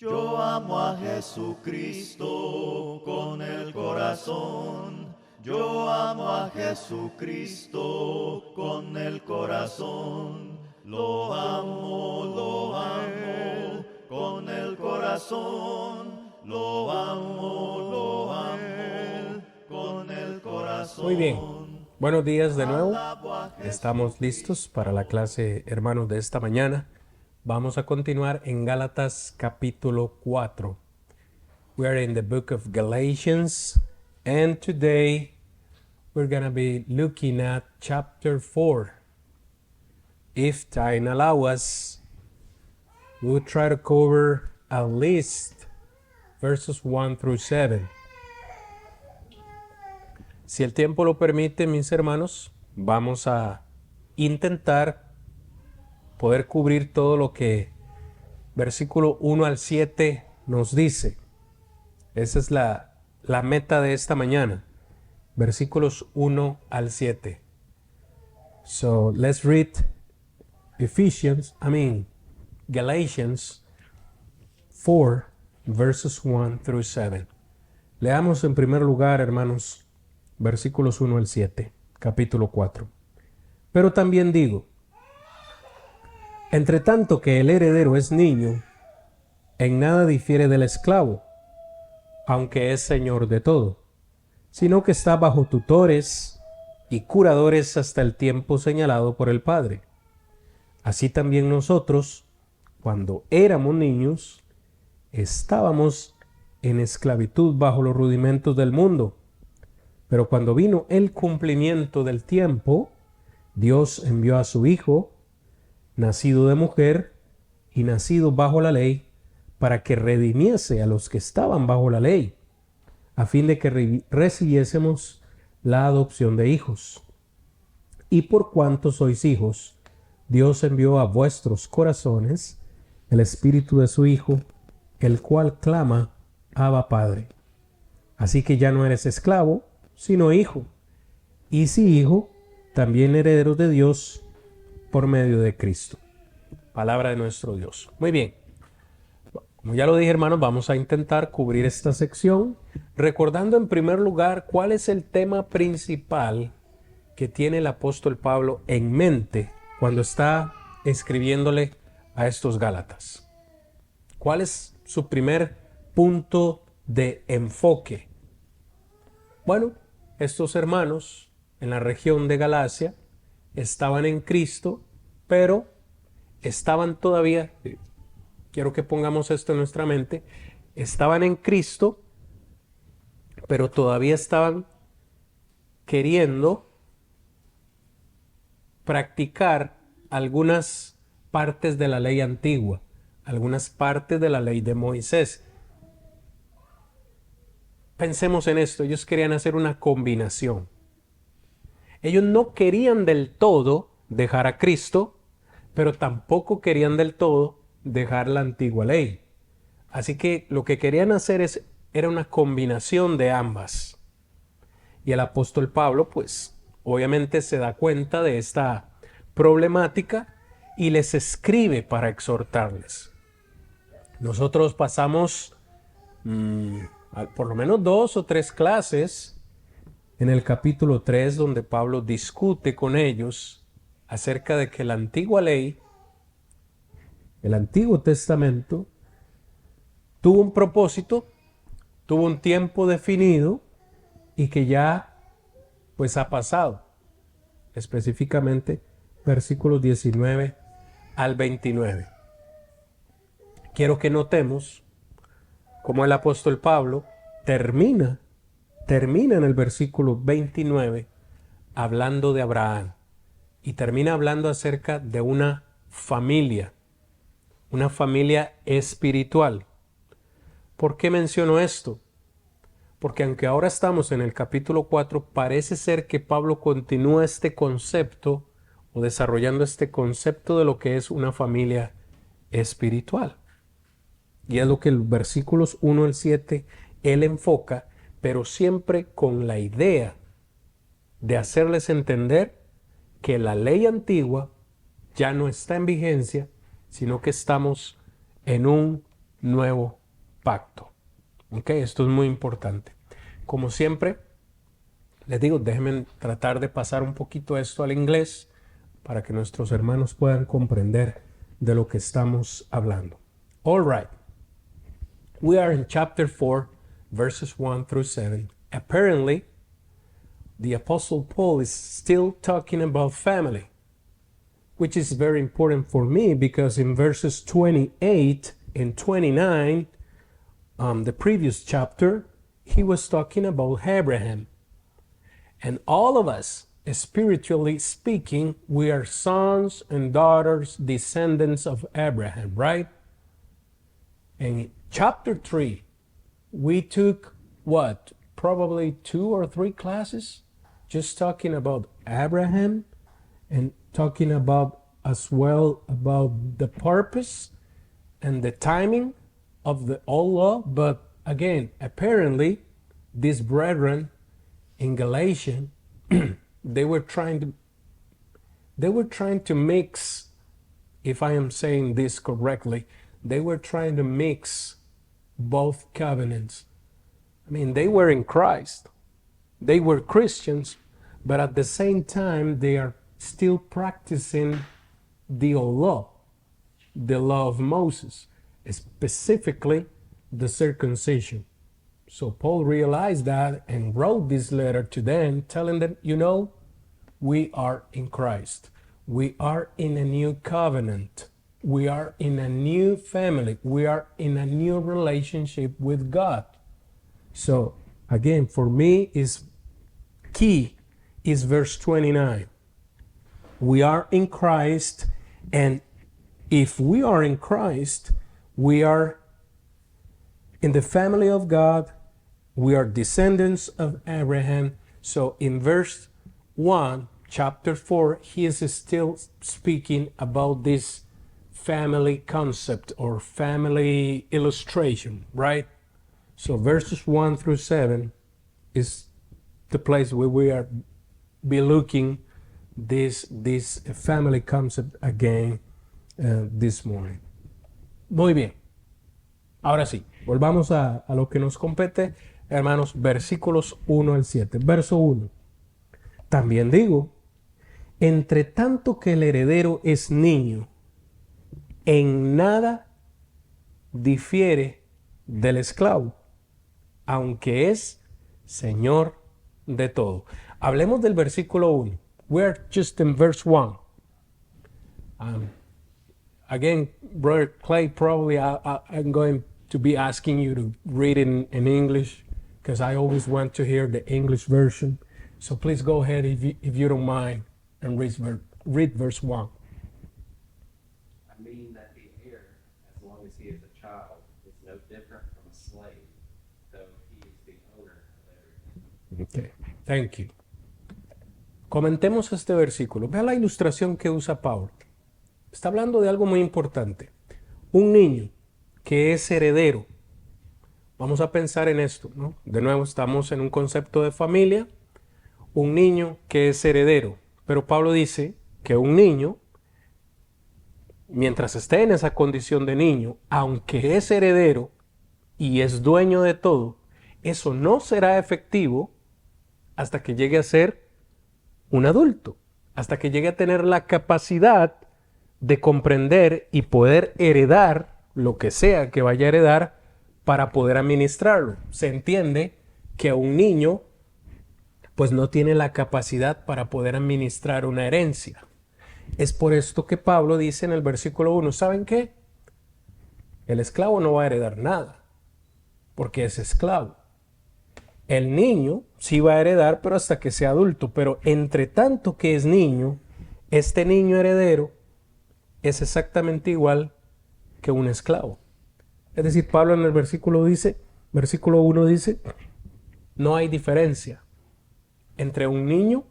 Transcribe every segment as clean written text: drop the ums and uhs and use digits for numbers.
Yo amo a Jesucristo con el corazón. Yo amo a Jesucristo con el corazón. Lo amo con el corazón. Lo amo con el corazón. Muy bien, buenos días de nuevo. Estamos listos para la clase, hermanos, de esta mañana. Vamos a continuar en Gálatas capítulo 4. We are in the book of Galatians, and today we're going to be looking at chapter 4. If time allows us, we'll try to cover at least verses 1 through 7. Si el tiempo lo permite, mis hermanos, vamos a intentar poder cubrir todo lo que versículo 1 al 7 nos dice. Esa es la meta de esta mañana. Versículos 1 al 7. So let's read Galatians 4, verses 1 through 7. Leamos en primer lugar, hermanos, versículos 1 al 7, capítulo 4. Pero también digo, entre tanto que el heredero es niño, en nada difiere del esclavo, aunque es señor de todo, sino que está bajo tutores y curadores hasta el tiempo señalado por el Padre. Así también nosotros, cuando éramos niños, estábamos en esclavitud bajo los rudimentos del mundo. Pero cuando vino el cumplimiento del tiempo, Dios envió a su Hijo, nacido de mujer y nacido bajo la ley, para que redimiese a los que estaban bajo la ley, a fin de que recibiésemos la adopción de hijos. Y por cuanto sois hijos, Dios envió a vuestros corazones el Espíritu de su Hijo, el cual clama, Abba Padre. Así que ya no eres esclavo, sino hijo. Y si hijo, también heredero de Dios por medio de Cristo. Palabra de nuestro Dios. Muy bien. Como ya lo dije, hermanos, vamos a intentar cubrir esta sección, recordando en primer lugar cuál es el tema principal que tiene el apóstol Pablo en mente cuando está escribiéndole a estos Gálatas. ¿Cuál es su primer punto de enfoque? Bueno, estos hermanos en la región de Galacia estaban en Cristo, pero estaban todavía, quiero que pongamos esto en nuestra mente, estaban en Cristo, pero todavía estaban queriendo practicar algunas partes de la ley antigua, algunas partes de la ley de Moisés. Pensemos en esto, ellos querían hacer una combinación. Ellos no querían del todo dejar a Cristo, pero tampoco querían del todo dejar la antigua ley. Así que lo que querían hacer era una combinación de ambas. Y el apóstol Pablo, pues, obviamente se da cuenta de esta problemática y les escribe para exhortarles. Nosotros pasamos por lo menos 2 o 3 clases en el capítulo 3 donde Pablo discute con ellos acerca de que la antigua ley, el Antiguo Testamento, tuvo un propósito, tuvo un tiempo definido y que ya pues ha pasado. Específicamente versículos 19 al 29. Quiero que notemos cómo el apóstol Pablo termina en el versículo 29 hablando de Abraham y termina hablando acerca de una familia espiritual. ¿Por qué menciono esto? Porque aunque ahora estamos en el capítulo 4, parece ser que Pablo continúa este concepto o desarrollando este concepto de lo que es una familia espiritual. Y es lo que los versículos 1 al 7 él enfoca, pero siempre con la idea de hacerles entender que la ley antigua ya no está en vigencia, sino que estamos en un nuevo pacto. Ok, esto es muy importante. Como siempre, les digo, déjenme tratar de pasar un poquito esto al inglés para que nuestros hermanos puedan comprender de lo que estamos hablando. All right. We are in chapter 4, verses 1 through 7. Apparently, the Apostle Paul is still talking about family, which is very important for me because in verses 28 and 29, the previous chapter, he was talking about Abraham. And all of us, spiritually speaking, we are sons and daughters, descendants of Abraham, right? And in chapter 3, we took what? Probably 2 or 3 classes just talking about Abraham and talking about as well about the purpose and the timing of the old law. But again, apparently, these brethren in Galatians, they were trying to mix, if I am saying this correctly, they were trying to mix both covenants. I mean, they were in Christ, they were Christians, but at the same time, they are still practicing the old law, the law of Moses, specifically the circumcision. So Paul realized that and wrote this letter to them, telling them, you know, we are in Christ. We are in a new covenant. We are in a new family. We are in a new relationship with God. So again, for me, is key is verse 29. We are in Christ, and if we are in Christ, we are in the family of God. We are descendants of Abraham. So in verse 1, chapter 4, he is still speaking about this family concept or family illustration, right? So verses 1 through 7 is the place where we are be looking this family concept again this morning. Muy bien. Ahora sí, volvamos a lo que nos compete, hermanos, versículos 1 al 7. Verso 1. También digo, entre tanto que el heredero es niño, en nada difiere del esclavo, aunque es señor de todo. Hablemos del versículo 1. We're just in verse 1. Again, Brother Clay, probably I'm going to be asking you to read it in English because I always want to hear the English version. So please go ahead if you don't mind and read verse 1. I mean that the heir, as long as he is a child, is no different from a slave, though he is the owner of everything. Okay, thank you. Comentemos este versículo. Vea la ilustración que usa Pablo. Está hablando de algo muy importante. Un niño que es heredero. Vamos a pensar en esto, ¿no? De nuevo estamos en un concepto de familia. Un niño que es heredero. Pero Pablo dice que un niño, mientras esté en esa condición de niño, aunque es heredero y es dueño de todo, eso no será efectivo hasta que llegue a ser un adulto, hasta que llegue a tener la capacidad de comprender y poder heredar lo que sea que vaya a heredar para poder administrarlo. Se entiende que un niño pues no tiene la capacidad para poder administrar una herencia. Es por esto que Pablo dice en el versículo 1, ¿saben qué? El esclavo no va a heredar nada, porque es esclavo. El niño sí va a heredar, pero hasta que sea adulto. Pero entre tanto que es niño, este niño heredero es exactamente igual que un esclavo. Es decir, Pablo en el versículo 1 dice, no hay diferencia entre un niño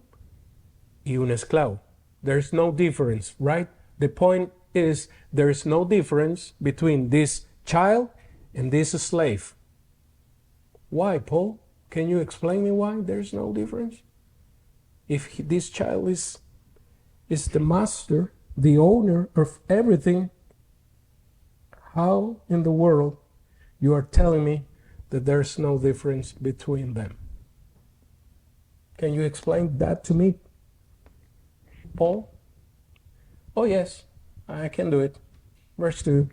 y un esclavo. There's no difference, right? The point is, there's no difference between this child and this slave. Why, Paul? Can you explain me why there's no difference? If this child is the master, the owner of everything, how in the world you are telling me that there's no difference between them. Can you explain that to me, Paul? Oh, yes, I can do it. Verse 2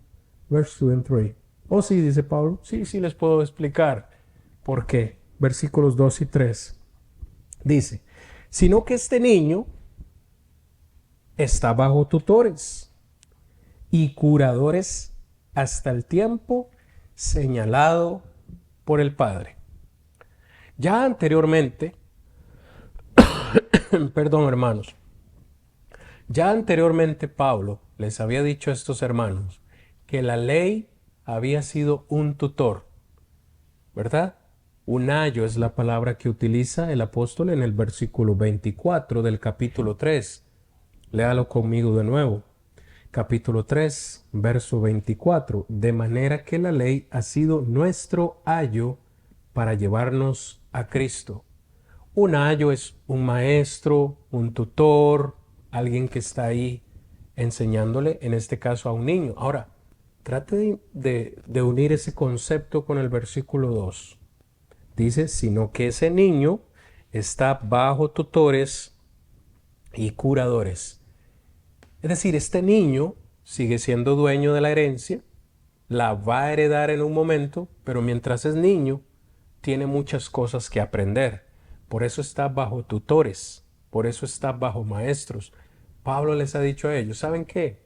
and 3. Oh, sí, dice Pablo. Sí, les puedo explicar por qué. Versículos 2 y 3. Dice, sino que este niño está bajo tutores y curadores hasta el tiempo señalado por el Padre. Ya anteriormente, perdón, hermanos, ya anteriormente Pablo les había dicho a estos hermanos que la ley había sido un tutor, ¿verdad? Un ayo es la palabra que utiliza el apóstol en el versículo 24 del capítulo 3. Léalo conmigo de nuevo. Capítulo 3, verso 24. De manera que la ley ha sido nuestro ayo para llevarnos a Cristo. Un ayo es un maestro, un tutor, alguien que está ahí enseñándole, en este caso a un niño. Ahora, trate de unir ese concepto con el versículo 2. Dice, sino que ese niño está bajo tutores y curadores. Es decir, este niño sigue siendo dueño de la herencia, la va a heredar en un momento, pero mientras es niño, tiene muchas cosas que aprender. Por eso está bajo tutores, por eso está bajo maestros. Pablo les ha dicho a ellos, ¿saben qué?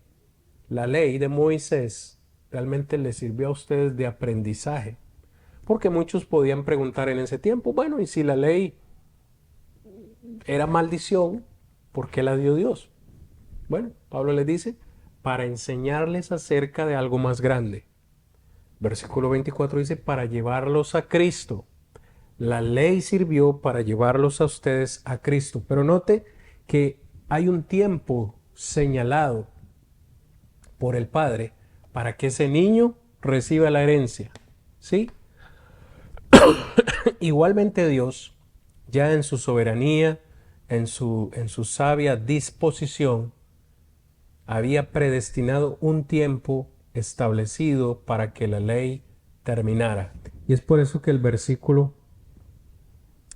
La ley de Moisés realmente les sirvió a ustedes de aprendizaje. Porque muchos podían preguntar en ese tiempo, bueno, y si la ley era maldición, ¿por qué la dio Dios? Bueno, Pablo les dice, para enseñarles acerca de algo más grande. Versículo 24 dice, para llevarlos a Cristo. La ley sirvió para llevarlos a ustedes a Cristo. Pero note que hay un tiempo señalado por el Padre para que ese niño reciba la herencia. ¿Sí? Igualmente Dios, ya en su soberanía, en su sabia disposición, había predestinado un tiempo establecido para que la ley terminara. Y es por eso que el versículo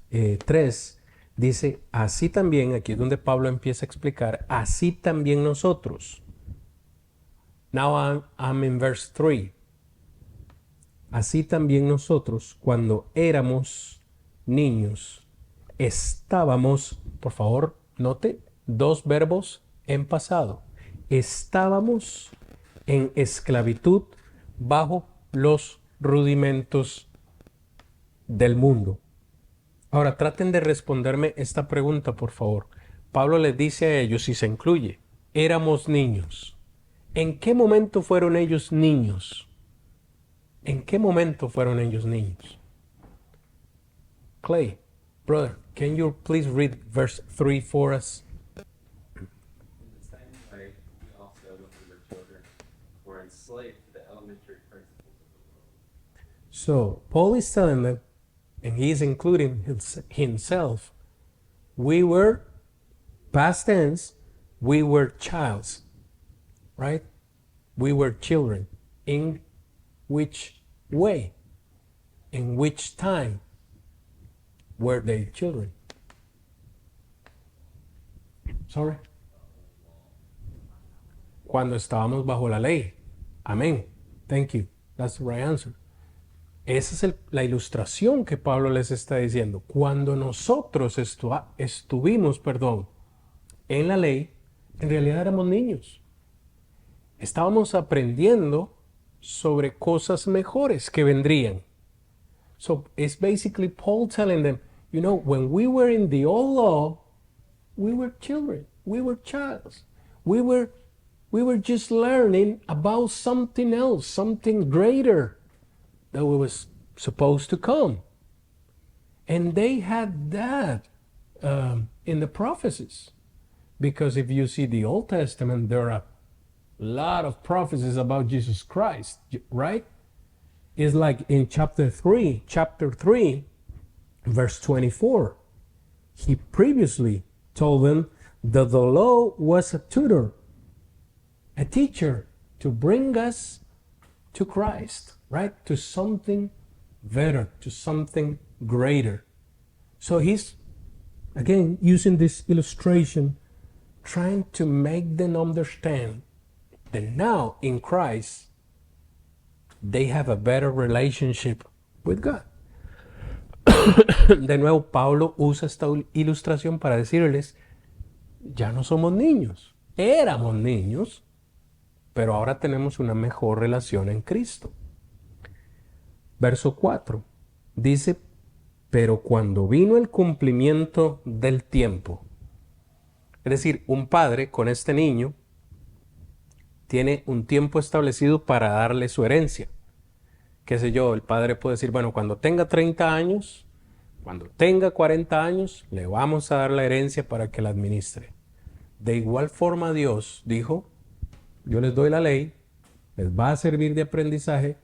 3 dice, así también, aquí es donde Pablo empieza a explicar, así también nosotros. Now I'm in verse 3. Así también nosotros, cuando éramos niños, estábamos, por favor, note, dos verbos en pasado. Estábamos en esclavitud bajo los rudimentos del mundo. Ahora, traten de responderme esta pregunta, por favor. Pablo les dice a ellos, y se incluye, éramos niños. ¿En qué momento fueron ellos niños? ¿En qué momento fueron ellos niños? Clay, brother, can you please read verse 3 for us? In the same way, we also, when we were children, were enslaved to the elementary principles of the world. So, Paul is telling them, and he is including himself, we were, past tense, we were childs, right? We were children. In which way? In which time were they children? Sorry. Cuando estábamos bajo la ley. Amén. Thank you. That's the right answer. Esa es la ilustración que Pablo les está diciendo. Cuando nosotros estuvimos, en la ley, en realidad éramos niños. Estábamos aprendiendo sobre cosas mejores que vendrían. So it's basically Paul telling them, you know, when we were in the old law, we were children, we were childs. We were just learning about something else, something greater that was supposed to come. And they had that in the prophecies. Because if you see the Old Testament, there are a lot of prophecies about Jesus Christ, right? It's like in chapter 3, verse 24. He previously told them that the law was a tutor, a teacher to bring us to Christ. right? To something better, to something greater. So he's, again, using this illustration, trying to make them understand that now in Christ, they have a better relationship with God. De nuevo, Pablo usa esta ilustración para decirles, ya no somos niños, éramos niños, pero ahora tenemos una mejor relación en Cristo. Verso 4 dice, pero cuando vino el cumplimiento del tiempo, es decir, un padre con este niño tiene un tiempo establecido para darle su herencia. Qué sé yo, el padre puede decir, bueno, cuando tenga 30 años, cuando tenga 40 años, le vamos a dar la herencia para que la administre. De igual forma Dios dijo, yo les doy la ley, les va a servir de aprendizaje,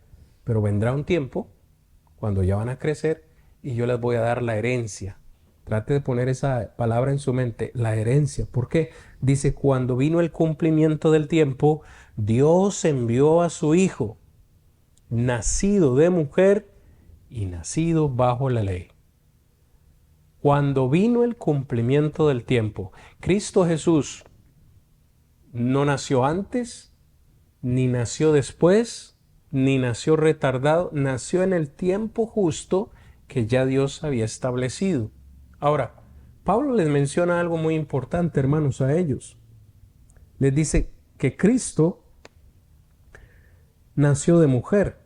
pero vendrá un tiempo cuando ya van a crecer y yo les voy a dar la herencia. Trate de poner esa palabra en su mente, la herencia. ¿Por qué? Dice, cuando vino el cumplimiento del tiempo, Dios envió a su Hijo, nacido de mujer y nacido bajo la ley. Cuando vino el cumplimiento del tiempo, Cristo Jesús no nació antes, ni nació después, ni nació retardado, nació en el tiempo justo que ya Dios había establecido. Ahora, Pablo les menciona algo muy importante, hermanos, a ellos. Les dice que Cristo nació de mujer.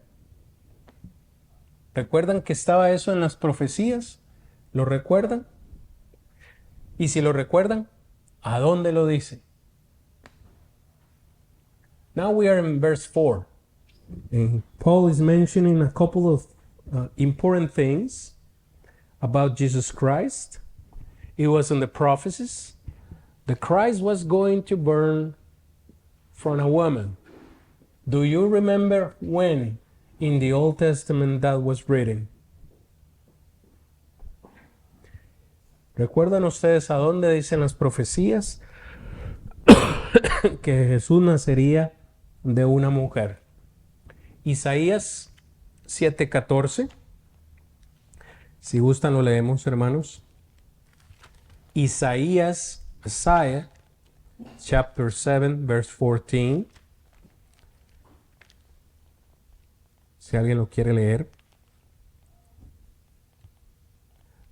¿Recuerdan que estaba eso en las profecías? ¿Lo recuerdan? Y si lo recuerdan, ¿a dónde lo dice? Now we are in verse 4. And Paul is mentioning a couple of important things about Jesus Christ. It was in the prophecies. The Christ was going to burn from a woman. Do you remember when in the Old Testament that was written? ¿Recuerdan ustedes a dónde dicen las profecías que Jesús nacería de una mujer? Isaías 7:14. Si gustan lo leemos, hermanos. Isaiah chapter 7 verse 14. Si alguien lo quiere leer.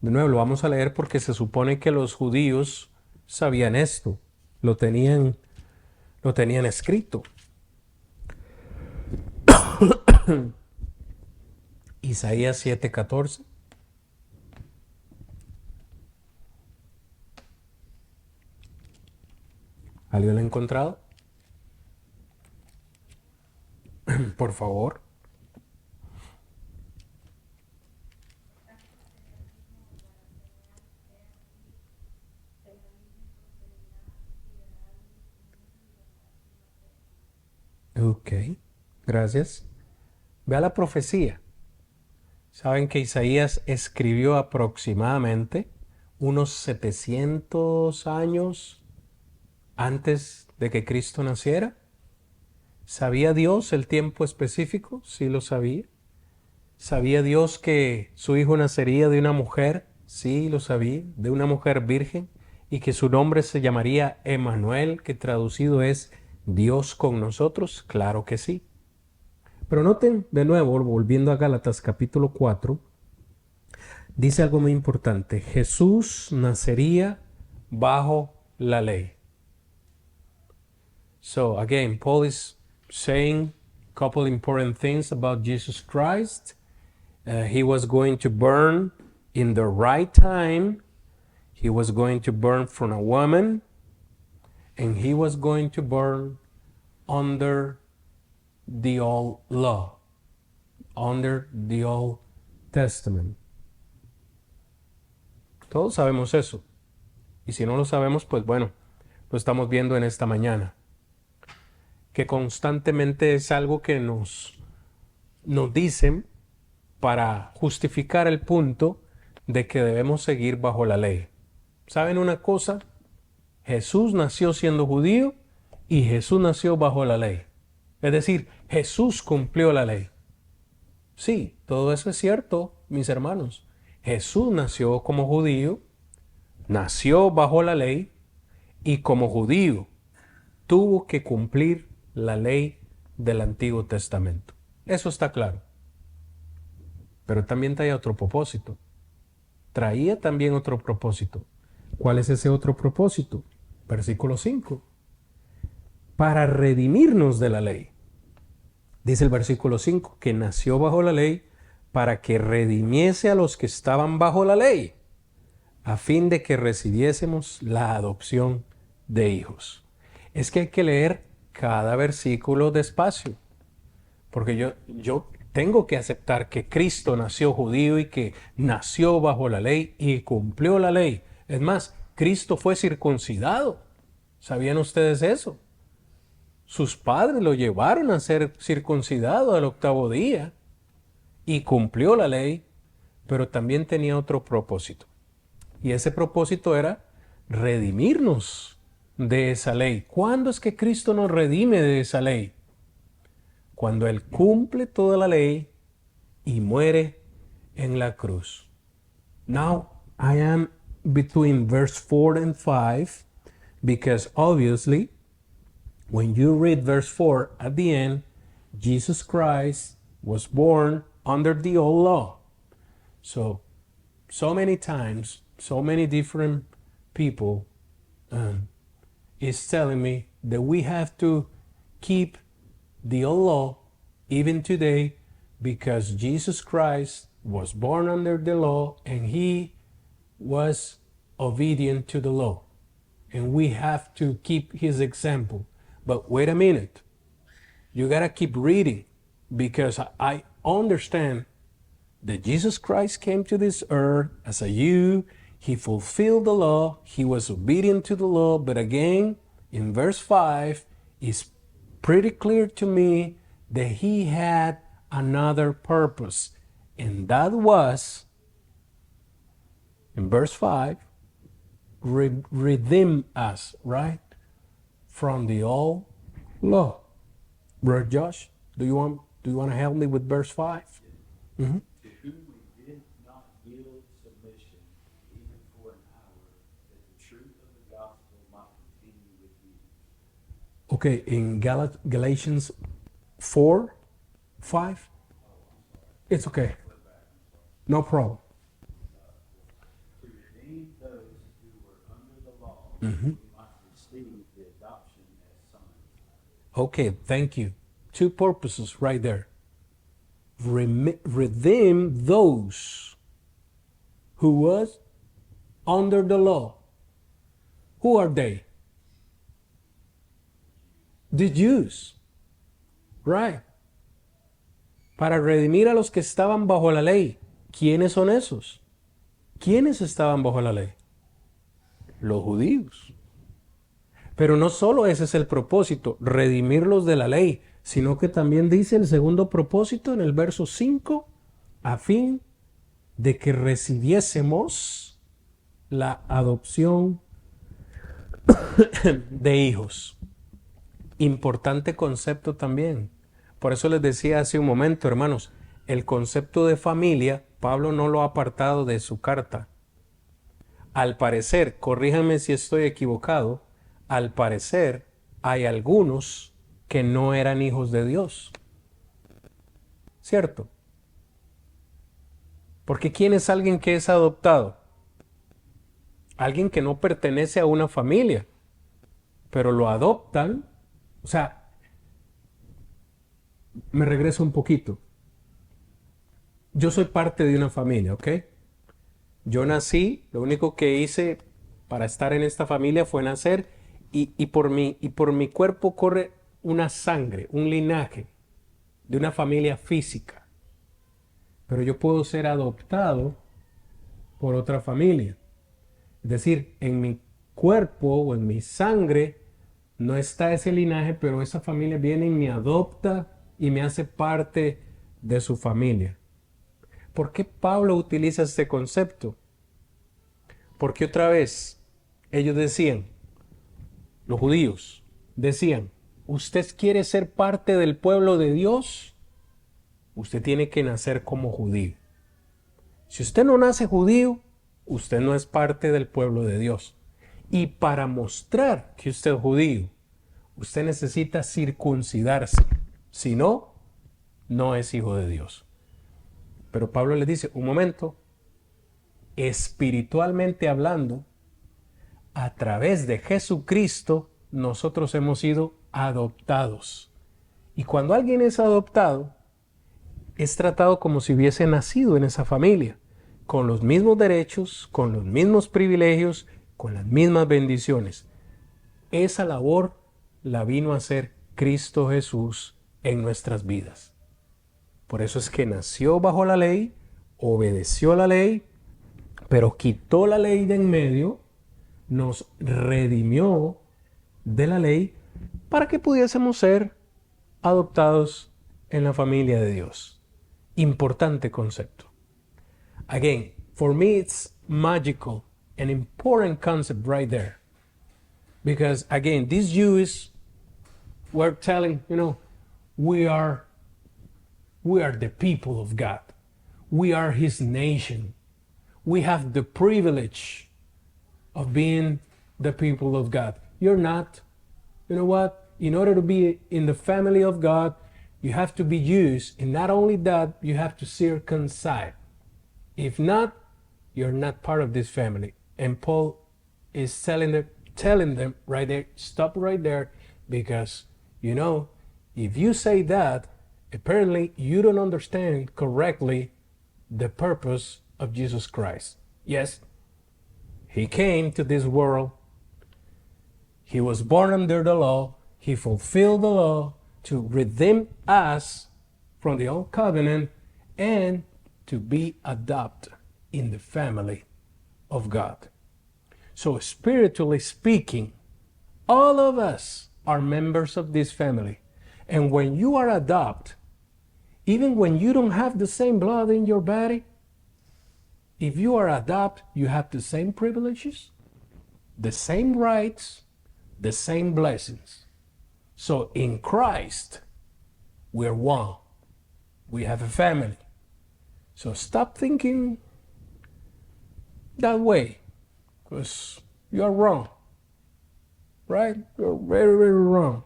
De nuevo, lo vamos a leer porque se supone que los judíos sabían esto. Lo tenían escrito. Isaías 7:14. ¿Alguien lo ha encontrado? Por favor. Ok, gracias. Vea la profecía. Saben que Isaías escribió aproximadamente unos 700 años antes de que Cristo naciera. ¿Sabía Dios el tiempo específico? Sí lo sabía. ¿Sabía Dios que su hijo nacería de una mujer? Sí lo sabía, de una mujer virgen, y que su nombre se llamaría Emmanuel, que traducido es Dios con nosotros. Claro que sí. Pero noten de nuevo, volviendo a Gálatas capítulo 4, dice algo muy importante. Jesús nacería bajo la ley. So again, Paul is saying a couple important things about Jesus Christ. He was going to burn in the right time. He was going to burn from a woman. And he was going to burn under the old law, under the Old Testament. Todos sabemos eso. Y si no lo sabemos, pues bueno, lo estamos viendo en esta mañana. Que constantemente es algo que nos dicen para justificar el punto de que debemos seguir bajo la ley. ¿Saben una cosa? Jesús nació siendo judío y Jesús nació bajo la ley. Es decir, Jesús cumplió la ley. Sí, todo eso es cierto, mis hermanos. Jesús nació como judío, nació bajo la ley y como judío tuvo que cumplir la ley del Antiguo Testamento. Eso está claro. Pero también traía otro propósito. Traía también otro propósito. ¿Cuál es ese otro propósito? Versículo 5. Para redimirnos de la ley. Dice el versículo 5 que nació bajo la ley para que redimiese a los que estaban bajo la ley, a fin de que recibiésemos la adopción de hijos. Es que hay que leer cada versículo despacio, porque yo tengo que aceptar que Cristo nació judío y que nació bajo la ley y cumplió la ley. Es más, Cristo fue circuncidado. ¿Sabían ustedes eso? Sus padres lo llevaron a ser circuncidado al 8º día y cumplió la ley, pero también tenía otro propósito. Y ese propósito era redimirnos de esa ley. ¿Cuándo es que Cristo nos redime de esa ley? Cuando Él cumple toda la ley y muere en la cruz. Now, I am between verse 4 and 5 because obviously, when you read verse 4 at the end, Jesus Christ was born under the old law. So many times, so many different people is telling me that we have to keep the old law even today because Jesus Christ was born under the law and he was obedient to the law. And we have to keep his example. But wait a minute. You gotta keep reading because I understand that Jesus Christ came to this earth as a Jew. He fulfilled the law. He was obedient to the law. But again, in verse 5, it's pretty clear to me that he had another purpose. And that was, in verse 5, redeem us, right? From the old law. Brother Josh, do you want to help me with verse 5? Mm-hmm. To whom we did not yield submission, even for an hour, that the truth of the gospel might continue with you. Okay, in Galatians 4, 5. It's okay. No problem. To redeem those who were under the law, Mm-hmm. we might receive the adoption as sons. Okay, thank you. Two purposes right there. Redeem those who was under the law. Who are they? The Jews. Right. Para redimir a los que estaban bajo la ley. ¿Quiénes son esos? ¿Quiénes estaban bajo la ley? Los judíos. Pero no solo ese es el propósito, redimirlos de la ley, sino que también dice el segundo propósito en el verso 5, a fin de que recibiésemos la adopción de hijos. Importante concepto también. Por eso les decía hace un momento, hermanos, el concepto de familia, Pablo no lo ha apartado de su carta. Al parecer, corríjanme si estoy equivocado, al parecer hay algunos que no eran hijos de Dios. ¿Cierto? Porque ¿quién es alguien que es adoptado? Alguien que no pertenece a una familia, pero lo adoptan. O sea, me regreso un poquito. Yo soy parte de una familia, ¿ok? Yo nací, lo único que hice para estar en esta familia fue nacer y por mi cuerpo corre una sangre, un linaje de una familia física. Pero yo puedo ser adoptado por otra familia. Es decir, en mi cuerpo o en mi sangre no está ese linaje, pero esa familia viene y me adopta y me hace parte de su familia. ¿Por qué Pablo utiliza este concepto? Porque otra vez ellos decían, los judíos decían, ¿usted quiere ser parte del pueblo de Dios? usted tiene que nacer como judío. Si usted no nace judío, usted no es parte del pueblo de Dios. Y para mostrar que usted es judío, usted necesita circuncidarse. Si no, no es hijo de Dios. Pero Pablo le dice, un momento, espiritualmente hablando, a través de Jesucristo, nosotros hemos sido adoptados. Y cuando alguien es adoptado, es tratado como si hubiese nacido en esa familia, con los mismos derechos, con los mismos privilegios, con las mismas bendiciones. Esa labor la vino a hacer Cristo Jesús en nuestras vidas. Por eso es que nació bajo la ley, obedeció la ley, pero quitó la ley de en medio, nos redimió de la ley para que pudiésemos ser adoptados en la familia de Dios. Importante concepto. Again, for me it's magical, an important concept right there. Because again, these Jews were telling, we are the people of God. We are his nation. We have the privilege of being the people of God. You're not. You know what? In order to be in the family of God, you have to be Jews. And not only that, you have to circumcise. If not, you're not part of this family. And Paul is telling them right there, stop right there, because, if you say that, apparently you don't understand correctly the purpose of Jesus Christ. Yes, he came to this world. He was born under the law. He fulfilled the law to redeem us from the old covenant and to be adopted in the family of God. So spiritually speaking, all of us are members of this family. And when you are adopted, even when you don't have the same blood in your body, if you are adopted, you have the same privileges, the same rights, the same blessings. So in Christ, we're one. We have a family. So stop thinking that way, because you are wrong. Right? You're very, very wrong.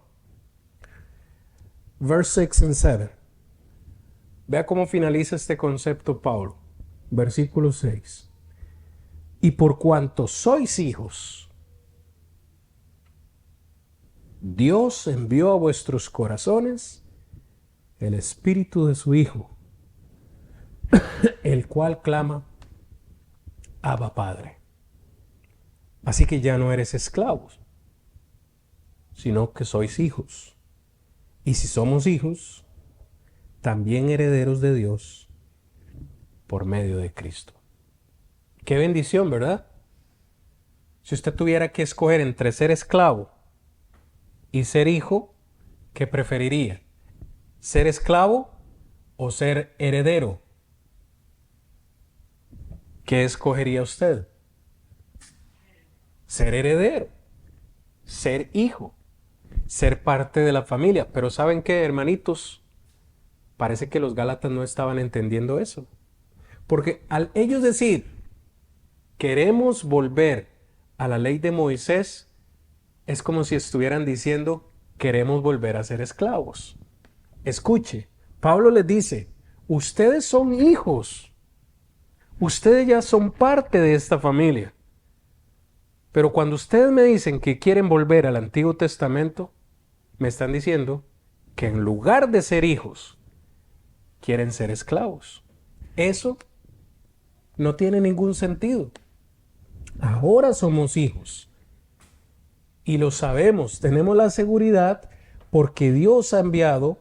Verse 6 and 7. Vea cómo finaliza este concepto Pablo. Versículo 6. Y por cuanto sois hijos, Dios envió a vuestros corazones el espíritu de su Hijo, el cual clama, Abba Padre. Así que ya no eres esclavos, sino que sois hijos. Y si somos hijos, también herederos de Dios por medio de Cristo. Qué bendición, ¿verdad? Si usted tuviera que escoger entre ser esclavo y ser hijo, ¿qué preferiría? ¿Ser esclavo o ser heredero? ¿Qué escogería usted? Ser heredero, ser hijo, ser parte de la familia. Pero ¿saben qué, hermanitos? Parece que los Gálatas no estaban entendiendo eso. Porque al ellos decir, queremos volver a la ley de Moisés, es como si estuvieran diciendo, queremos volver a ser esclavos. Escuche, Pablo les dice, ustedes son hijos. Ustedes ya son parte de esta familia. Pero cuando ustedes me dicen que quieren volver al Antiguo Testamento, me están diciendo que en lugar de ser hijos, quieren ser esclavos. Eso no tiene ningún sentido. Ahora somos hijos. Y lo sabemos, tenemos la seguridad porque Dios ha enviado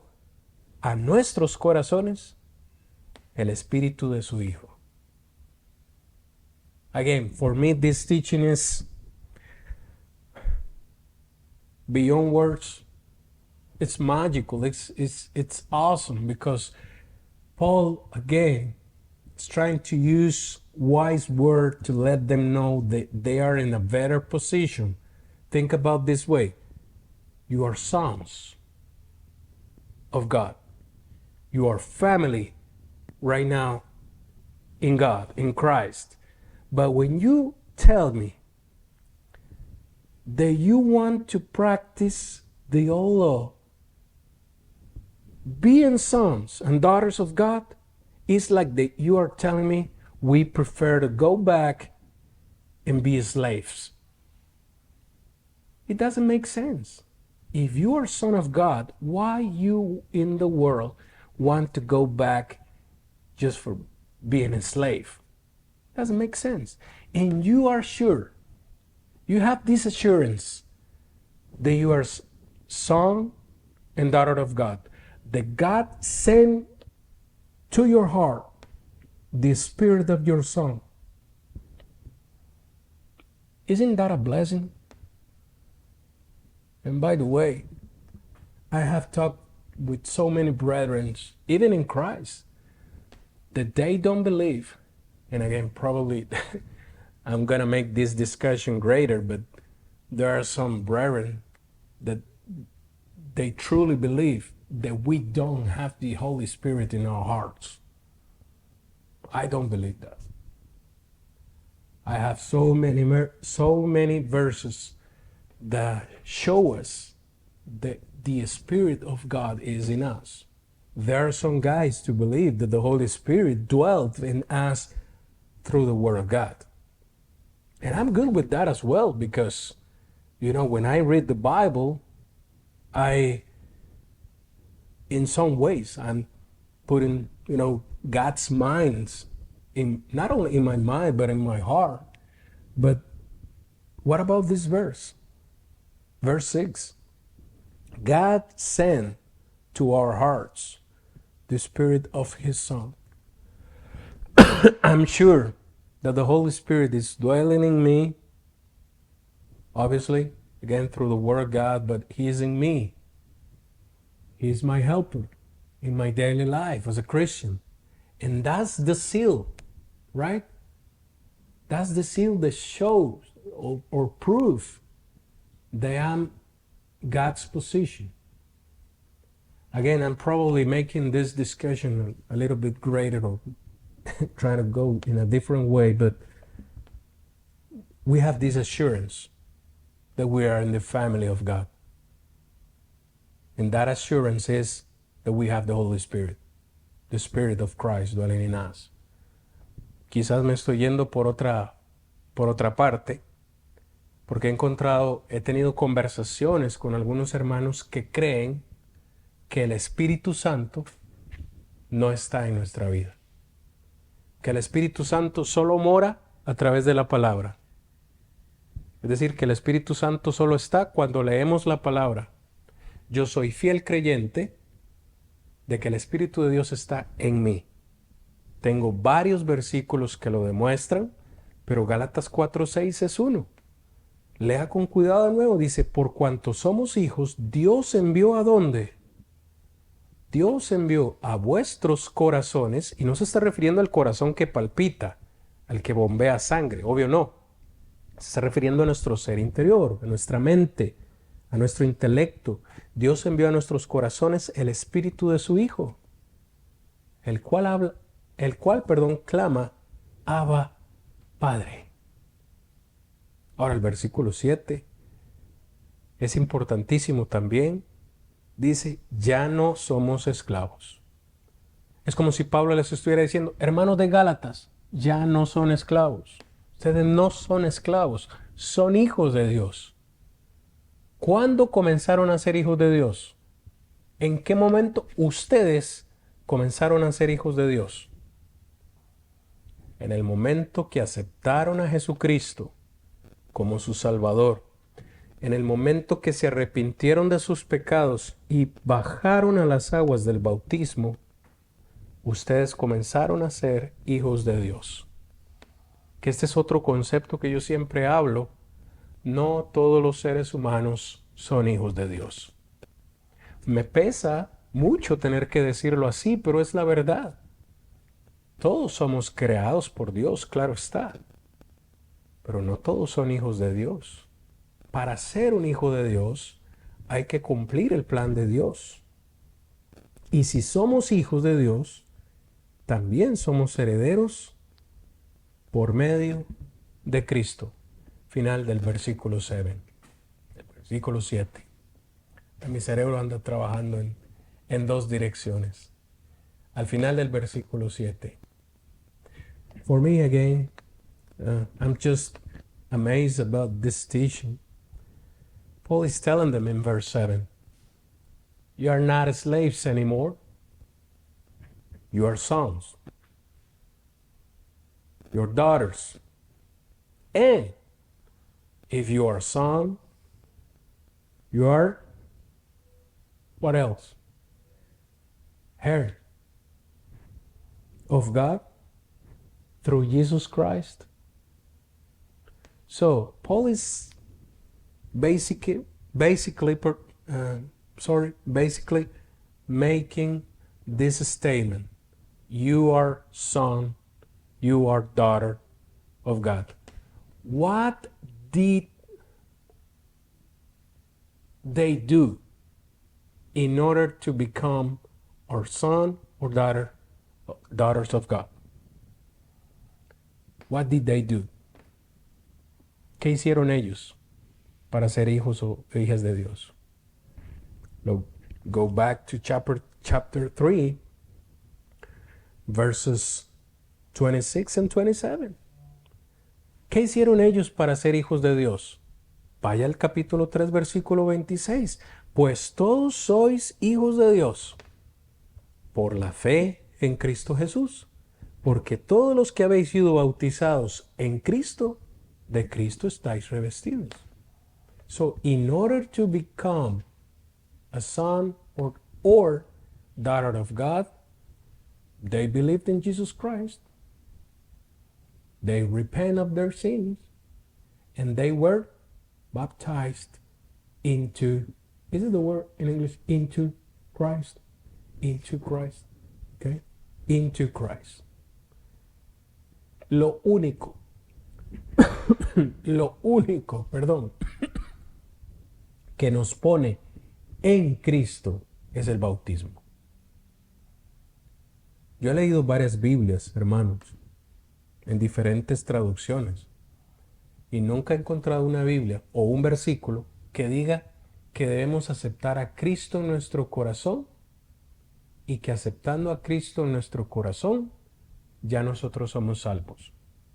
a nuestros corazones el espíritu de su Hijo. Again, for me this teaching is beyond words. It's magical. It's awesome because Paul, again, is trying to use wise word to let them know that they are in a better position. Think about this way. You are sons of God. You are family right now in God, in Christ. But when you tell me that you want to practice the old law, being sons and daughters of God, it's like that you are telling me we prefer to go back and be slaves. It doesn't make sense. If you are son of God, why you in the world want to go back just for being a slave? Doesn't make sense. And you are sure, you have this assurance that you are son and daughter of God, that God sent to your heart the spirit of your son. Isn't that a blessing? And by the way, I have talked with so many brethren, even in Christ, that they don't believe. And again, probably I'm going to make this discussion greater, but there are some brethren that they truly believe that we don't have the Holy Spirit in our hearts. I don't believe that. I have so many verses that show us that the Spirit of God is in us. There are some guys to believe that the Holy Spirit dwelt in us through the Word of God. And I'm good with that as well, because, when I read the Bible, in some ways, I'm putting, God's minds in, not only in my mind, but in my heart. But what about this verse? Verse 6. God sent to our hearts the Spirit of His Son. I'm sure that the Holy Spirit is dwelling in me, obviously, again, through the Word of God, but He is in me. He is my helper in my daily life as a Christian. And that's the seal, right? That's the seal that shows or proof that I'm God's position. Again, I'm probably making this discussion a little bit greater, or trying to go in a different way, but we have this assurance that we are in the family of God. And that assurance is that we have the Holy Spirit, the Spirit of Christ dwelling in us. Quizás me estoy yendo por otra parte, porque he tenido conversaciones con algunos hermanos que creen que el Espíritu Santo no está en nuestra vida. Que el Espíritu Santo solo mora a través de la palabra. Es decir, que el Espíritu Santo solo está cuando leemos la palabra. Yo soy fiel creyente de que el Espíritu de Dios está en mí. Tengo varios versículos que lo demuestran, pero Gálatas 4:6 es uno. Lea con cuidado de nuevo, dice, por cuanto somos hijos, Dios envió ¿a dónde? Dios envió a vuestros corazones, y no se está refiriendo al corazón que palpita, al que bombea sangre, obvio no. Se está refiriendo a nuestro ser interior, a nuestra mente, a nuestro intelecto. Dios envió a nuestros corazones el Espíritu de su Hijo, el cual clama, Abba, Padre. Ahora el versículo 7 es importantísimo también. Dice, ya no somos esclavos. Es como si Pablo les estuviera diciendo, hermanos de Gálatas, ya no son esclavos. Ustedes no son esclavos, son hijos de Dios. ¿Cuándo comenzaron a ser hijos de Dios? ¿En qué momento ustedes comenzaron a ser hijos de Dios? En el momento que aceptaron a Jesucristo como su Salvador. En el momento que se arrepintieron de sus pecados y bajaron a las aguas del bautismo, ustedes comenzaron a ser hijos de Dios. Que este es otro concepto que yo siempre hablo. No todos los seres humanos son hijos de Dios. Me pesa mucho tener que decirlo así, pero es la verdad. Todos somos creados por Dios, claro está. Pero no todos son hijos de Dios. Para ser un hijo de Dios, hay que cumplir el plan de Dios. Y si somos hijos de Dios, también somos herederos por medio de Cristo. Final del versículo 7. El versículo 7. Mi cerebro anda trabajando en dos direcciones. Al final del versículo 7. For me again, I'm just amazed about this teaching. Paul is telling them in verse 7, you are not slaves anymore. You are sons. Your daughters. And if you are a son, you are, what else? Heir of God through Jesus Christ. So Paul is basically making this statement: you are son, you are daughter of God. What did they do in order to become our son or daughters of God? What did they do? ¿Qué hicieron ellos para ser hijos o hijas de Dios? Go back to chapter 3, verses 26 and 27. ¿Qué hicieron ellos para ser hijos de Dios? Vaya al capítulo 3, versículo 26. Pues todos sois hijos de Dios por la fe en Cristo Jesús. Porque todos los que habéis sido bautizados en Cristo, de Cristo estáis revestidos. So, in order to become a son or daughter of God, they believed in Jesus Christ. They repent of their sins, and they were baptized into, is it the word in English? Into Christ. Into Christ. Okay? Into Christ. Lo único, que nos pone en Cristo es el bautismo. Yo he leído varias Biblias, hermanos, en diferentes traducciones, y nunca he encontrado una Biblia o un versículo que diga que debemos aceptar a Cristo en nuestro corazón y que aceptando a Cristo en nuestro corazón ya nosotros somos salvos.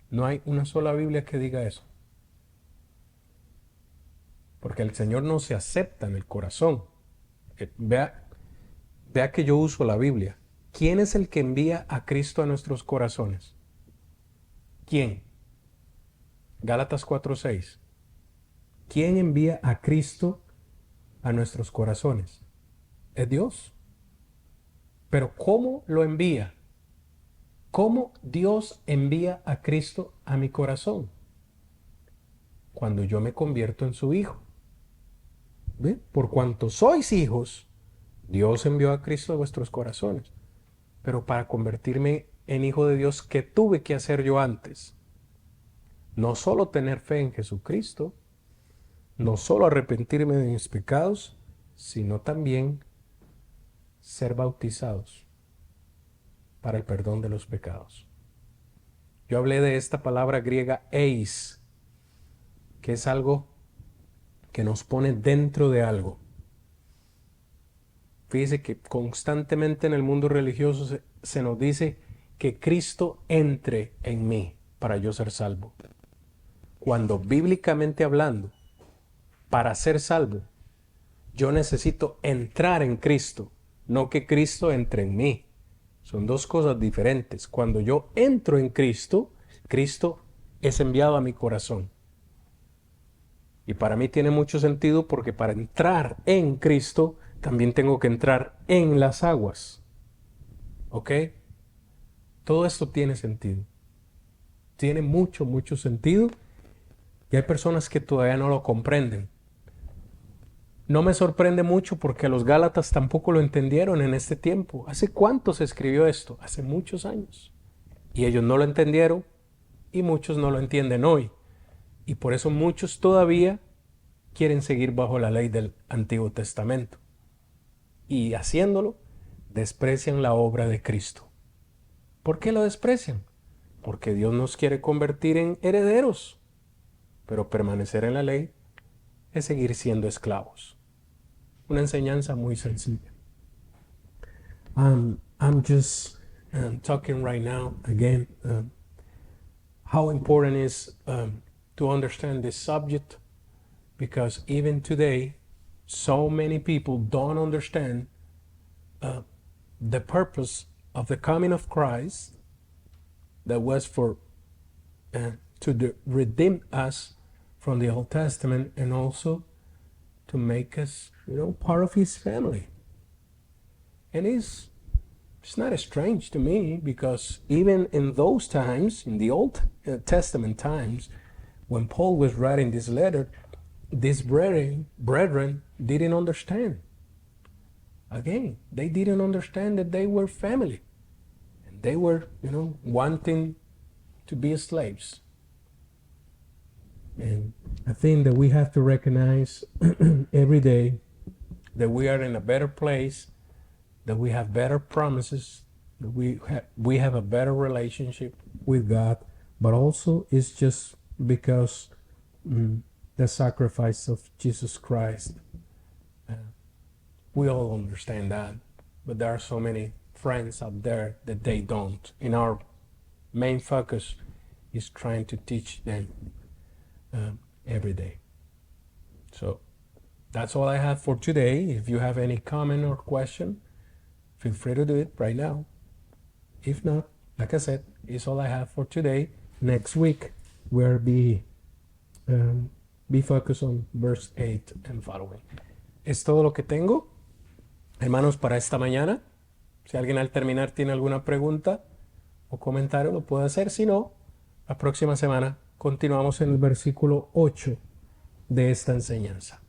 No hay una sola Biblia que diga eso. Porque el Señor no se acepta en el corazón. Vea que yo uso la Biblia. ¿Quién es el que envía a Cristo a nuestros corazones? ¿Quién? Gálatas 4:6. ¿Quién envía a Cristo a nuestros corazones? Es Dios. Pero ¿cómo lo envía? ¿Cómo Dios envía a Cristo a mi corazón? Cuando yo me convierto en su hijo. ¿Ve? Por cuanto sois hijos, Dios envió a Cristo a vuestros corazones. Pero para convertirme en hijo de Dios, ¿qué tuve que hacer yo antes? No solo tener fe en Jesucristo, no solo arrepentirme de mis pecados, sino también ser bautizados para el perdón de los pecados. Yo hablé de esta palabra griega eis, que es algo que nos pone dentro de algo. Fíjese que constantemente en el mundo religioso se nos dice que Cristo entre en mí para yo ser salvo. Cuando bíblicamente hablando, para ser salvo, yo necesito entrar en Cristo, no que Cristo entre en mí. Son dos cosas diferentes. Cuando yo entro en Cristo, Cristo es enviado a mi corazón. Y para mí tiene mucho sentido porque para entrar en Cristo también tengo que entrar en las aguas. ¿Ok? Todo esto tiene sentido. Tiene mucho sentido. Y hay personas que todavía no lo comprenden. No me sorprende mucho porque los Gálatas tampoco lo entendieron en este tiempo. ¿Hace cuánto se escribió esto? Hace muchos años. Y ellos no lo entendieron y muchos no lo entienden hoy. Y por eso muchos todavía quieren seguir bajo la ley del Antiguo Testamento. Y haciéndolo, desprecian la obra de Cristo. ¿Por qué lo desprecian? Porque Dios nos quiere convertir en herederos, pero permanecer en la ley es seguir siendo esclavos. Una enseñanza muy sencilla. I'm just talking right now again how important is to understand this subject, because even today so many people don't understand the purpose of the coming of Christ, that was for to redeem us from the Old Testament, and also to make us, part of His family. And it's not strange to me, because even in those times, in the Old Testament times, when Paul was writing this letter, these brethren didn't understand. Again, they didn't understand that they were family. And they were, wanting to be slaves. And I think that we have to recognize every day that we are in a better place, that we have better promises, that we have a better relationship with God, but also it's just because the sacrifice of Jesus Christ. We all understand that, but there are so many friends out there that they don't. And our main focus is trying to teach them every day. So that's all I have for today. If you have any comment or question, feel free to do it right now. If not, like I said, it's all I have for today. Next week, we'll be focused on verse 8 and following. Es todo lo que tengo, hermanos, para esta mañana. Si alguien al terminar tiene alguna pregunta o comentario, lo puede hacer. Si no, la próxima semana continuamos en el versículo 8 de esta enseñanza.